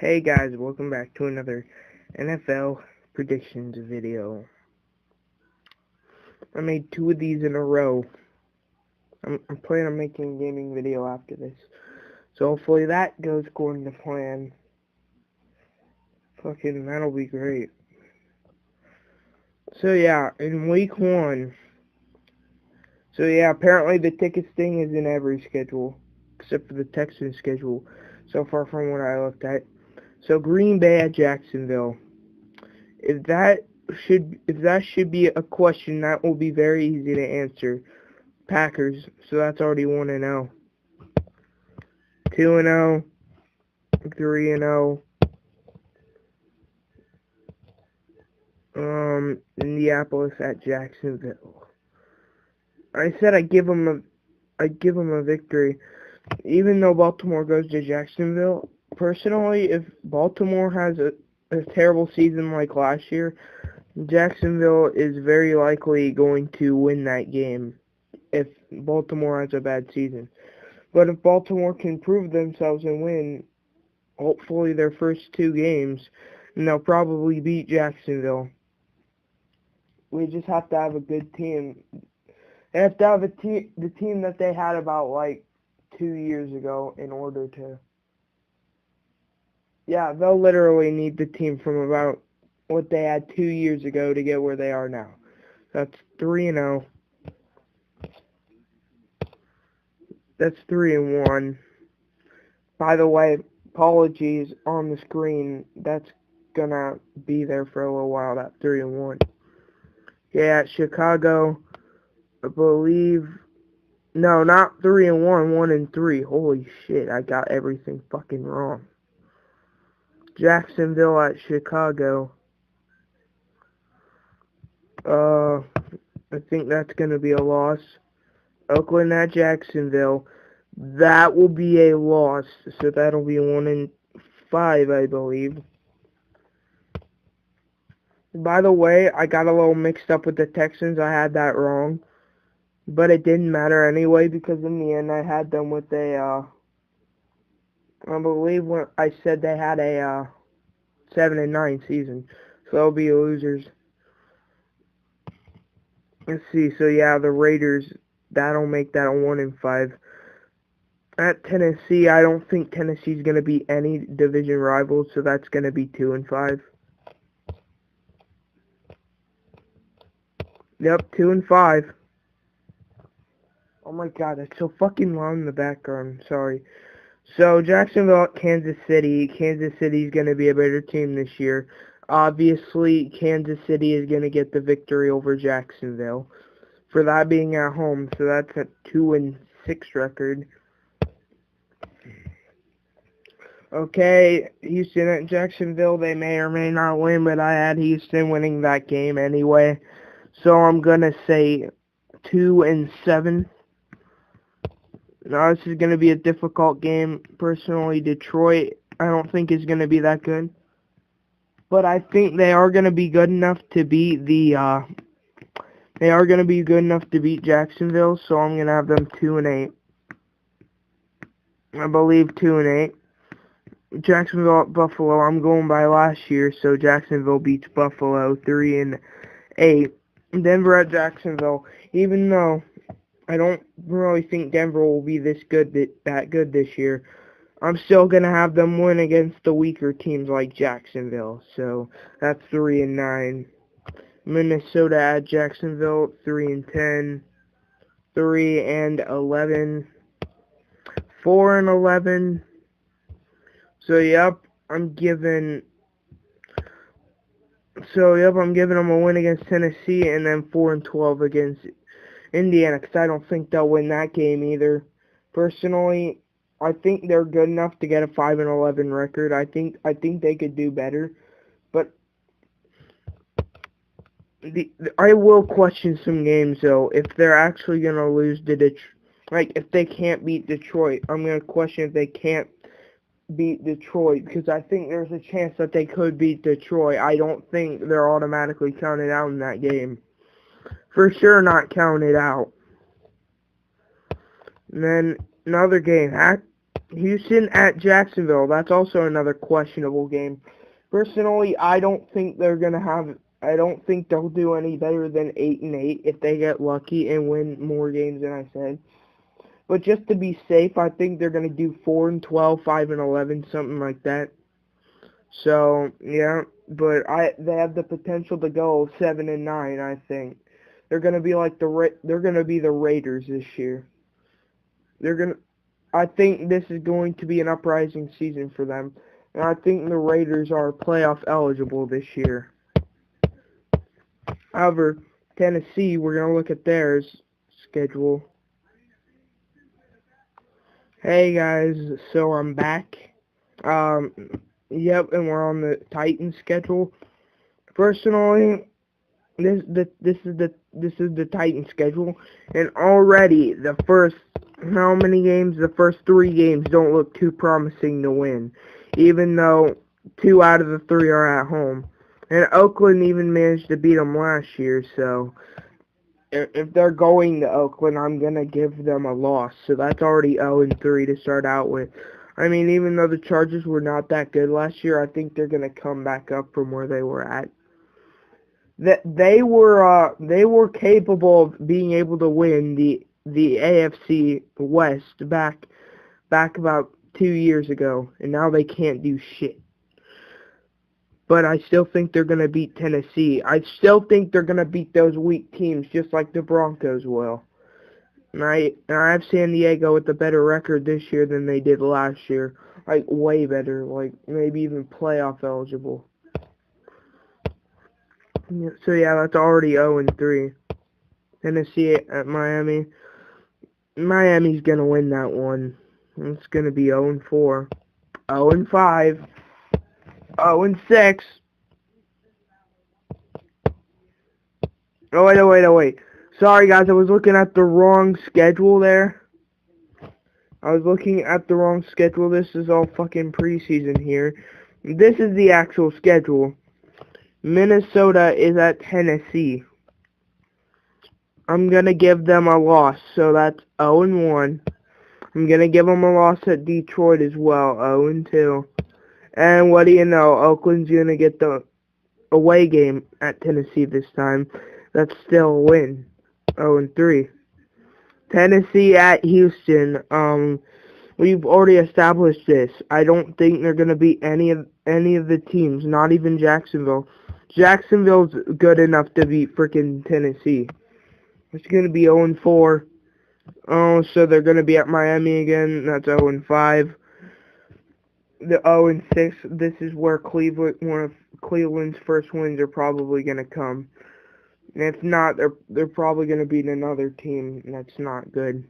Hey guys, welcome back to another NFL predictions video. I made 2 of these in a row. I'm planning on making a gaming video after this. So hopefully that goes according to plan. Fucking, that'll be great. So yeah, in week 1. So yeah, apparently the tickets thing is in every schedule. Except for the Texans schedule. So far from what I looked at. So Green Bay at Jacksonville. If that should be a question, that will be very easy to answer. Packers, so that's already 1-0. 2-0, 3-0. Indianapolis at Jacksonville. I said I'd give them a victory, even though Baltimore goes to Jacksonville. Personally, if Baltimore has a terrible season like last year, Jacksonville is very likely going to win that game if Baltimore has a bad season. But if Baltimore can prove themselves and win, hopefully their first 2 games, and they'll probably beat Jacksonville. We just have to have a good team. They have to have the team that they had about like 2 years ago in order to. Yeah, they'll literally need the team from about what they had 2 years ago to get where they are now. That's 3-0. That's 3-1. By the way, apologies on the screen. That's gonna be there for a little while. That 3-1. Yeah, Chicago, I believe. No, not 3-1. 1-3. Holy shit! I got everything fucking wrong. Jacksonville at Chicago. I think that's gonna be a loss. Oakland at Jacksonville. That will be a loss. So that'll be 1-5, I believe. By the way, I got a little mixed up with the Texans. I had that wrong. But it didn't matter anyway because in the end I had them with I believe when I said they had a 7-9 season. So they'll be losers. Let's see. So yeah, the Raiders, that'll make that a 1-5. At Tennessee, I don't think Tennessee's going to beat any division rivals, so that's going to be 2-5. Yep, 2-5. Oh my god, that's so fucking loud in the background. Sorry. So, Jacksonville at Kansas City. Kansas City's going to be a better team this year. Obviously, Kansas City is going to get the victory over Jacksonville. For that being at home, so that's a 2-6 record. Okay, Houston at Jacksonville, they may or may not win, but I had Houston winning that game anyway. So I'm going to say 2-7. Now, this is going to be a difficult game. Personally, Detroit, I don't think is going to be that good. But I think they are going to be good enough to beat Jacksonville, so I'm going to have them 2-8. I believe 2-8. Jacksonville at Buffalo, I'm going by last year, so Jacksonville beats Buffalo 3-8. Denver at Jacksonville, even though I don't really think Denver will be that good this year, I'm still going to have them win against the weaker teams like Jacksonville, so that's 3-9. Minnesota at Jacksonville, 3-10. 3-11. 4-11. So, I'm giving them a win against Tennessee and then 4-12 against Indiana because I don't think they'll win that game either. Personally, I think they're good enough to get a 5-11 record. I think they could do better, but I will question some games though. If they're actually gonna lose to Detroit, like if they can't beat Detroit, I'm gonna question if they can't beat Detroit because I think there's a chance that they could beat Detroit. I don't think they're automatically counted out in that game. For sure not counted out. And then another game, Houston at Jacksonville. That's also another questionable game. Personally, I don't think they're gonna have. I don't think they'll do any better than 8-8 if they get lucky and win more games than I said. But just to be safe, I think they're gonna do 4-12, 5-11, something like that. So yeah, but they have the potential to go 7-9. I think they're gonna be like they're gonna be the Raiders this year. I think this is going to be an uprising season for them, and I think the Raiders are playoff eligible this year. However, Tennessee, we're gonna look at theirs schedule. Hey guys, so I'm back. Yep, and we're on the Titans schedule. Personally, this is the Titans schedule, and already the first how many games? The first 3 games don't look too promising to win, even though 2 out of the 3 are at home. And Oakland even managed to beat them last year, so if they're going to Oakland, I'm gonna give them a loss. So that's already 0-3 to start out with. I mean, even though the Chargers were not that good last year, I think they're gonna come back up from where they were at. They were capable of being able to win the AFC West back about 2 years ago, and now they can't do shit. But I still think they're going to beat Tennessee. I still think they're going to beat those weak teams just like the Broncos will. And I have San Diego with a better record this year than they did last year. Like, way better. Like, maybe even playoff eligible. So, yeah, that's already 0-3. Tennessee at Miami. Miami's going to win that one. It's going to be 0-4. 0-5. 0-6. Oh, wait. Sorry, guys, I was looking at the wrong schedule there. This is all fucking preseason here. This is the actual schedule. Minnesota is at Tennessee. I'm going to give them a loss, so that's 0-1. I'm going to give them a loss at Detroit as well, 0-2. And what do you know, Oakland's going to get the away game at Tennessee this time. That's still a win, 0-3. Tennessee at Houston, we've already established this. I don't think they're going to beat any of the teams, not even Jacksonville. Jacksonville's good enough to beat freaking Tennessee. It's going to be 0-4. Oh, so they're going to be at Miami again. That's 0-5. The 0-6. This is where one of Cleveland's first wins are probably going to come. And if not, they're probably going to beat another team that's not good.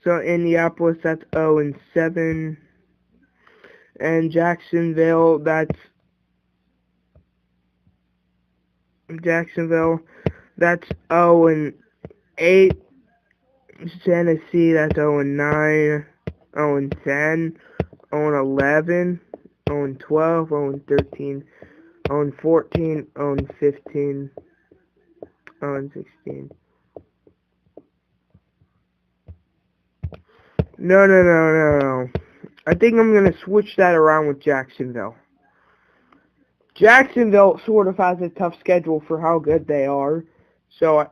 So Indianapolis, that's 0-7. And Jacksonville, that's 0-8. Tennessee, that's 0-9, 0-10, 0-11, 0-12, 0-13, 0-14, 0-15, 0-16. No. I think I'm going to switch that around with Jacksonville. Jacksonville sort of has a tough schedule for how good they are. So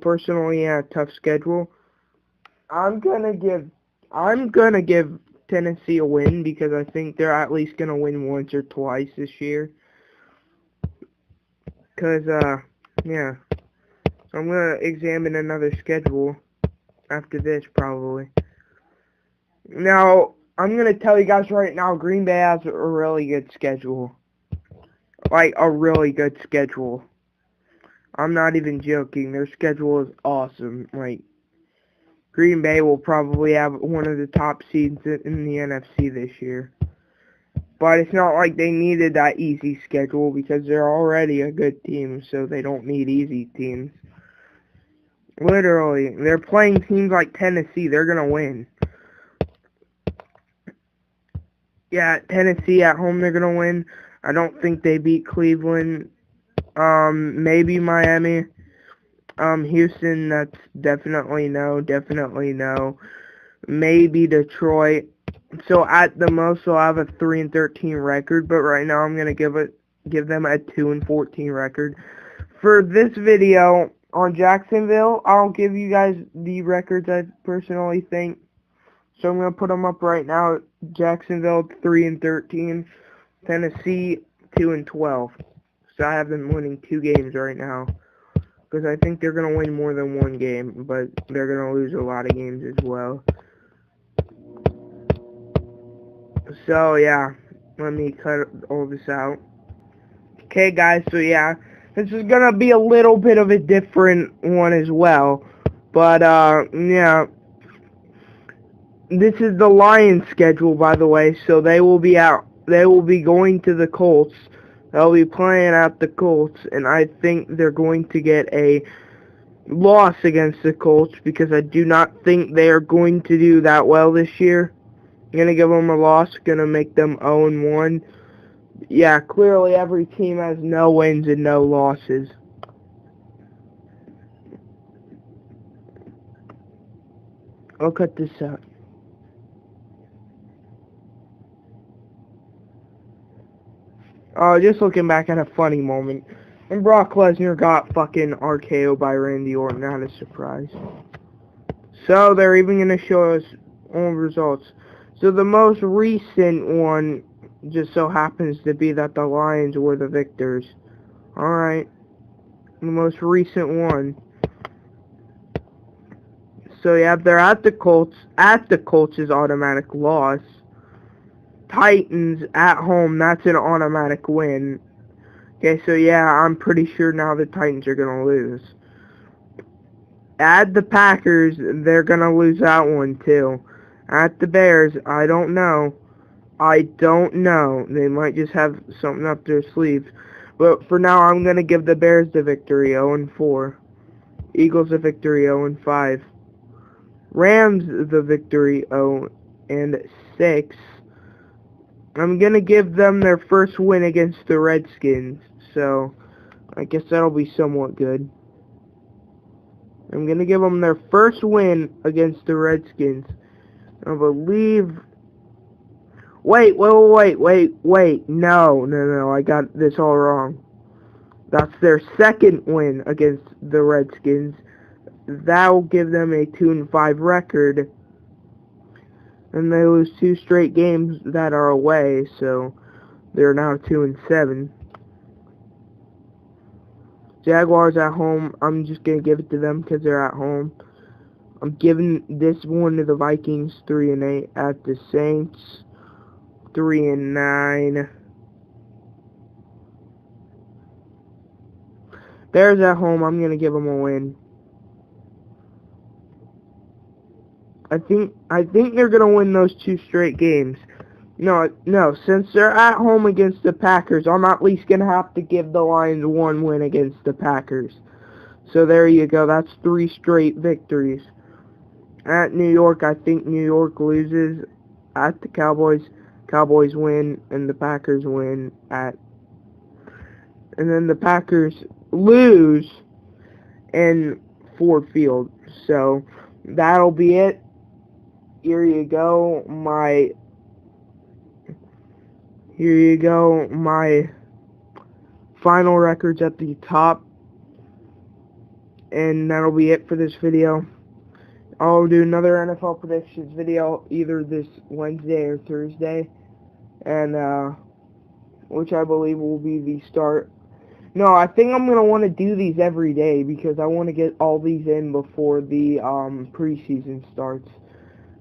personally, yeah, tough schedule. I'm gonna give Tennessee a win because I think they're at least gonna win once or twice this year. Yeah. So I'm gonna examine another schedule after this probably. Now, I'm gonna tell you guys right now, Green Bay has a really good schedule. Like, a really good schedule. I'm not even joking. Their schedule is awesome. Like, Green Bay will probably have one of the top seeds in the NFC this year. But it's not like they needed that easy schedule because they're already a good team, so they don't need easy teams. Literally, they're playing teams like Tennessee. They're going to win. Yeah, Tennessee at home, they're going to win. I don't think they beat Cleveland. Maybe Miami. Houston, that's definitely no. maybe Detroit. So at the most, I'll have a 3-13 record, but right now I'm gonna give them a 2-14 record. For this video on Jacksonville, I'll give you guys the records I personally think. So I'm gonna put them up right now. Jacksonville 3-13, Tennessee 2-12. So I have them winning 2 games right now, because I think they're gonna win more than 1 game, but they're gonna lose a lot of games as well. So yeah, let me cut all this out. Okay guys, so yeah, this is gonna be a little bit of a different one as well, but yeah, this is the Lions schedule, by the way. So they will be going to the Colts. They'll be playing at the Colts, and I think they're going to get a loss against the Colts, because I do not think they are going to do that well this year. I'm gonna give them a loss, gonna make them 0-1. Yeah, clearly every team has no wins and no losses. I'll cut this out. Just looking back at a funny moment. And Brock Lesnar got fucking RKO by Randy Orton, not a surprise. So they're even going to show us all results. So the most recent one just so happens to be that the Lions were the victors. Alright. The most recent one. So yeah, they're at the Colts. At the Colts is automatic loss. Titans at home, that's an automatic win. Okay, so yeah, I'm pretty sure now the Titans are going to lose. At the Packers, they're going to lose that one too. At the Bears, I don't know. They might just have something up their sleeves. But for now, I'm going to give the Bears the victory, 0-4. Eagles the victory, 0-5. Rams the victory, 0-6. I'm going to give them their first win against the Redskins. So, I guess that'll be somewhat good. I'm going to give them their first win against the Redskins. I believe... Wait. No, I got this all wrong. That's their second win against the Redskins. That'll give them a 2-5 record. And they lose 2 straight games that are away, so they're now 2-7. Jaguars at home, I'm just going to give it to them because they're at home. I'm giving this one to the Vikings, 3-8. At the Saints, 3-9. Bears at home, I'm going to give them a win. I think they're going to win those 2 straight games. No, since they're at home against the Packers, I'm at least going to have to give the Lions 1 win against the Packers. So there you go, that's 3 straight victories. At New York, I think New York loses. At the Cowboys, Cowboys win, and the Packers win and then the Packers lose in Ford Field. So that'll be it. Here you go, my final records at the top. And that'll be it for this video. I'll do another NFL predictions video either this Wednesday or Thursday. And which I believe will be the start. No, I think I'm going to want to do these every day because I want to get all these in before the preseason starts.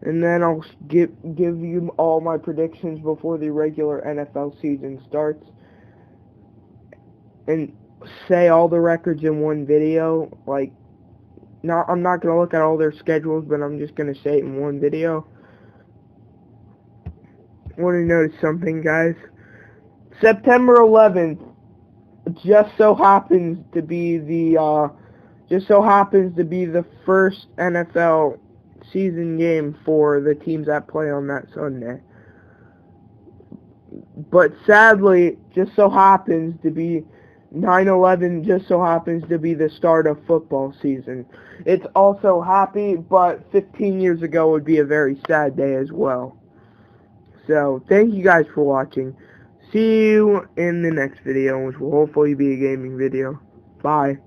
And then I'll give you all my predictions before the regular NFL season starts. And say all the records in one video. Like, I'm not going to look at all their schedules, but I'm just going to say it in one video. I want to notice something, guys. September 11th just so happens to be the first NFL season game for the teams that play on that Sunday. But sadly, just so happens to be 9/11 just so happens to be the start of football season. It's also happy, but 15 years ago would be a very sad day as well. So, thank you guys for watching. See you in the next video, which will hopefully be a gaming video. Bye.